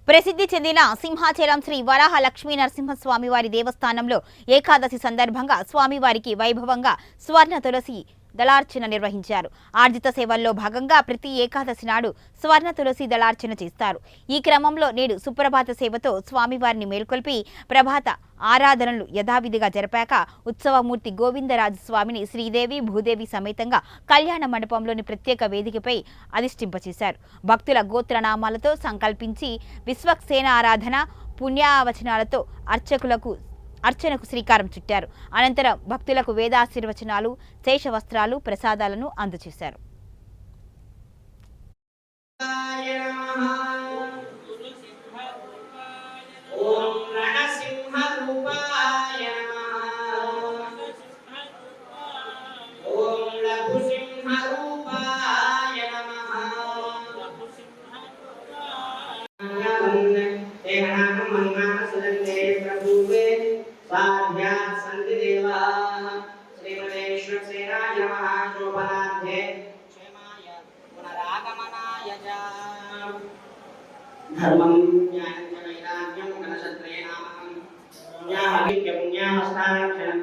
ప్రసిద్ధి చెందిన సింహాచలం శ్రీ వరాహ లక్ష్మీ నరసింహస్వామి వారి దేవస్థానంలో ఏకాదశి సందర్భంగా స్వామివారికి వైభవంగా స్వర్ణ తులసి దళార్చన నిర్వహించారు. ఆర్జిత సేవల్లో భాగంగా ప్రతి ఏకాదశి నాడు స్వర్ణ తులసి దళార్చన చేస్తారు. ఈ క్రమంలో నేడు సుప్రభాత సేవతో స్వామివారిని మేల్కొల్పి ప్రభాత ఆరాధనలు యథావిధిగా జరిపాక ఉత్సవమూర్తి గోవిందరాజు స్వామిని శ్రీదేవి భూదేవి సమేతంగా కళ్యాణ మండపంలోని ప్రత్యేక వేదికపై అధిష్ఠింపచేశారు. భక్తుల గోత్రనామాలతో సంకల్పించి విశ్వక్సేన ఆరాధన పుణ్యావచనాలతో అర్చనకు శ్రీకారం చుట్టారు. అనంతరం భక్తులకు వేదాశీర్వచనాలు, శేషవస్త్రాలు, ప్రసాదాలను అందజేశారు. धर्मं ज्ञानं च वैराग्यं गणशत्रये नामकं पुण्याहविक्य पुण्याहस्ताक्षरम्